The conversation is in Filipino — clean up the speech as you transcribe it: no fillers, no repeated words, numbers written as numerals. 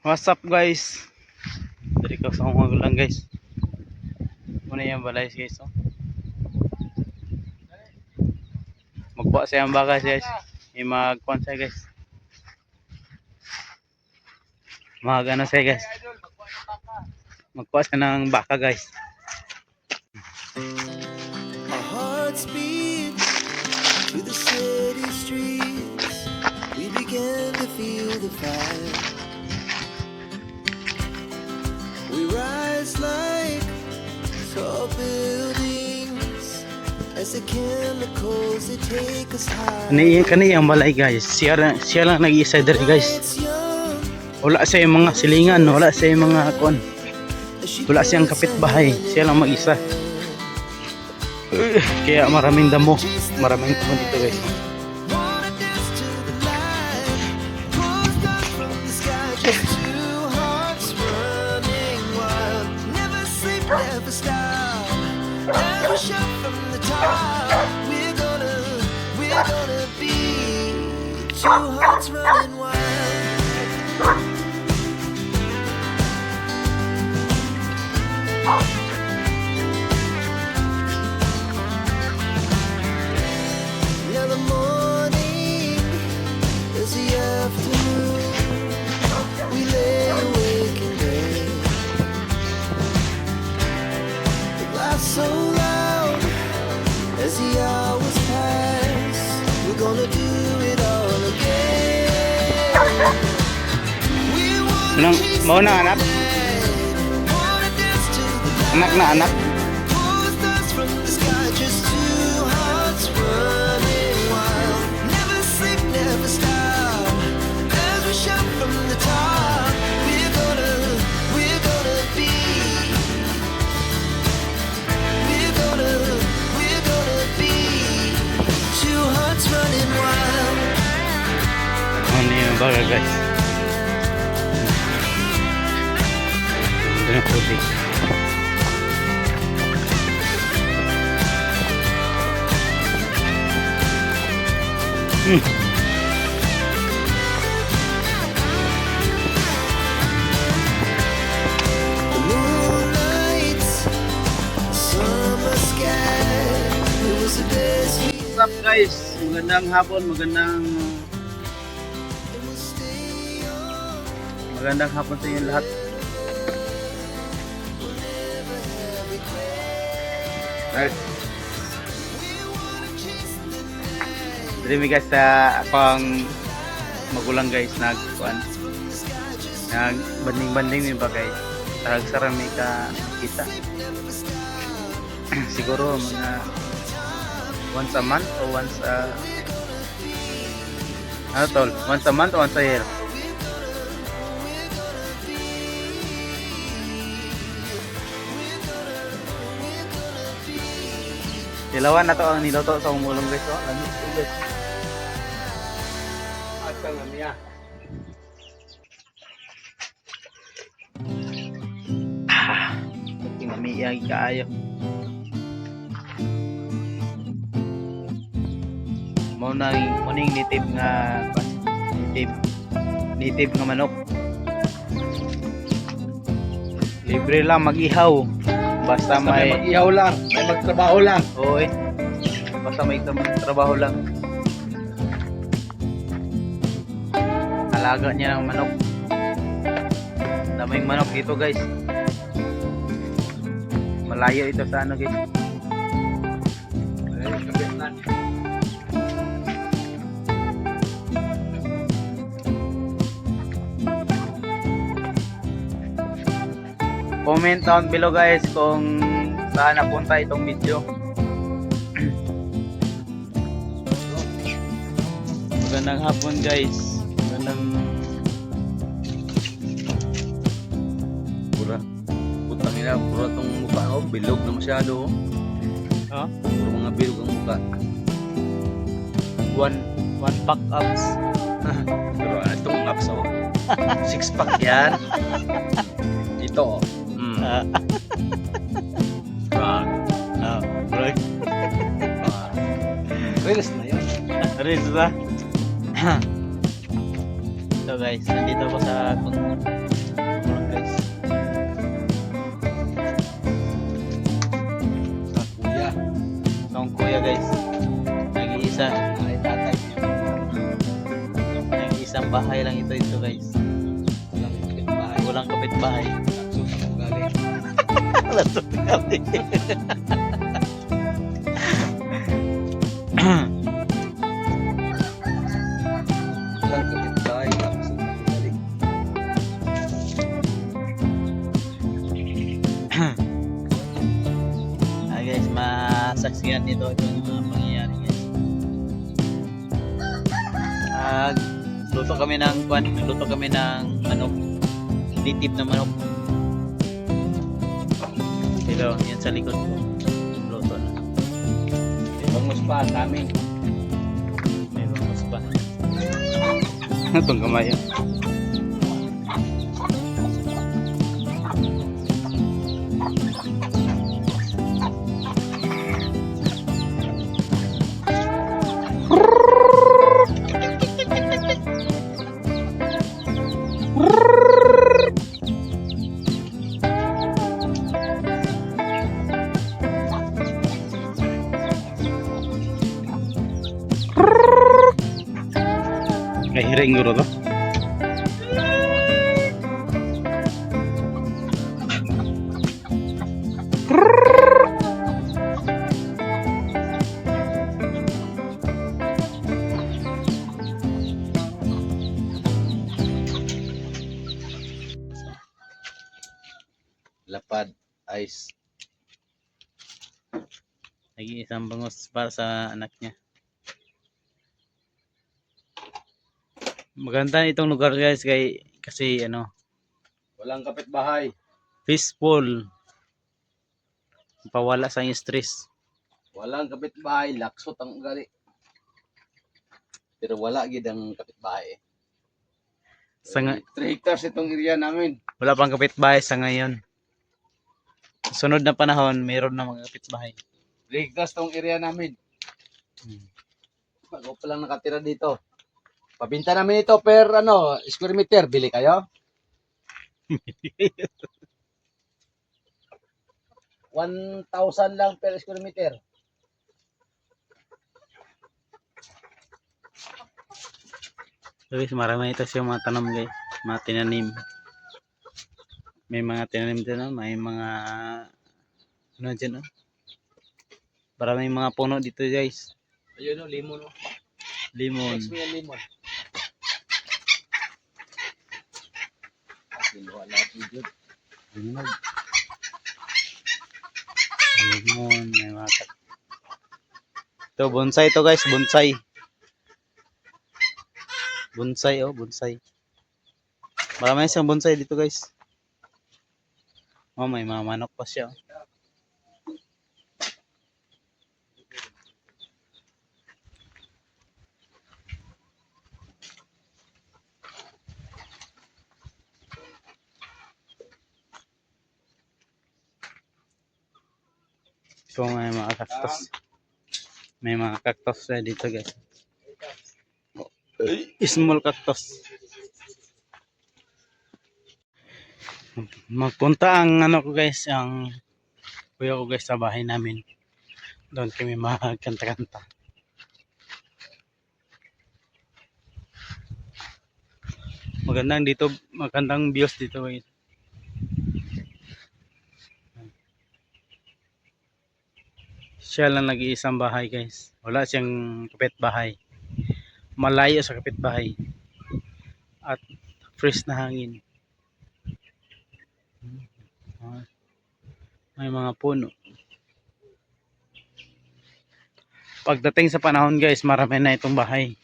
What's up guys? Dari ko sa mga lang guys. Muna yung balay guys. Oh. Magbuwa siya ang baka guys. Magkuhan siya guys. Ano siya guys. Magkuha siya ng baka guys. Our hearts beat to the city streets. We began to feel the fire. We rise like tall buildings as the chemicals they take us high. Kani ang balay guys. Siya lang nag-iisa diri guys. Wala siya yung mga silingan, wala siya yung mga kuan. Wala siyang kapitbahay. Siya lang mag-isa. Kaya maraming damo dito guys. Never stop. Never shut from the top. We're gonna be two hearts running wild. Now the morning is the afternoon. We lay awake in bed. The laughs so loud as the hours pass. We're gonna do it all again. We wanna chase Mau na anak? wanna dance to the light. Anak na anak. Pour stars from the sky, just two hearts running wild. Never sleep, never stop. As we shout from the top, we're gonna be. We're gonna be two hearts running wild. Ano yung baga guys. Ito na tubig. The moonlight, summer sky, it was the best we What's up guys? Magandang hapon, magandang will stay on. hapon sa inyo lahat. Guys, dito guys sa akong magulang guys nag banding mi ba guys. Tarag sarami ka kita. Siguro mga once a month o once once a month o once a year. Ilawan na to ang niloto sa umulong guys. Oh, lamig po guys. At ang amiya. Kinamiyag kaayo. Muning native nga manok. Libre lang mag-ihaw. Basta may mag-ihaw lang, may magtrabaho lang. oy. Basta may trabaho lang. Alaga niya ng manok. Daming manok dito guys. Malayo ito sa ano guys. Ay, kapit na. Comment down below guys kung saan napunta itong video. Magandang hapon guys. Putang ina, puro tong mukha ko, bilog na masyado. Oh, Puro mga bilog ang mukha. one pack abs. Pero itong abs oh. 6 pack yan. Ito oh. Brag. Bro. Reels na yun. Reels na. So guys, nandito ako sa walang kapitbahay. Laksot ang ugali. Walang kapitbahay, laksot ang ugali. Guys, masaksihan dito yung mga pangyayari guys. Luto kami ng manok. Litip na manok. Ito, yan sa likod ko. Luto na. May bangus pa, kami. May bangus pa. Itong kamay yun. May hiring guro to. Lapad, ice. Nag-iisang bangus para sa anak niya. Maganda itong lugar guys kasi Walang kapitbahay. peaceful. Pawala sa stress. Walang kapitbahay, laksot ang ugali. Pero wala gid ang kapitbahay. Sa 3 hectares itong area namin. wala pang kapitbahay sa ngayon. Sunod na panahon, mayroon na mga kapitbahay. 3 hectares itong area namin. Ako pa lang nakatira dito. Pabinta namin ito per square meter. Bili kayo? 1,000 lang per square meter. Guys, marami ito siya mga tanam guys, mga tinanim. May mga tinanim din, may mga dyan, Maraming mga puno dito guys. Ayun limon. Limon. Next may limon. Kinuha natin dyan. Limon, may mga ito, bonsai to guys, bonsai. Bonsai, bonsai. Marami siyang bonsai dito guys. May mga manok pa siya. So may mga cactus. May mga cactus na dito guys. Small cactus. Magpunta ang ko guys, ang kuya ko guys sa bahay namin. Doon kami magkanta-kanta. Magandang views dito guys. Siya lang nag-iisang bahay guys. Wala siyang kapitbahay. Malayo sa kapitbahay. At fresh na hangin. May mga puno. Pagdating sa panahon guys, marami na itong bahay.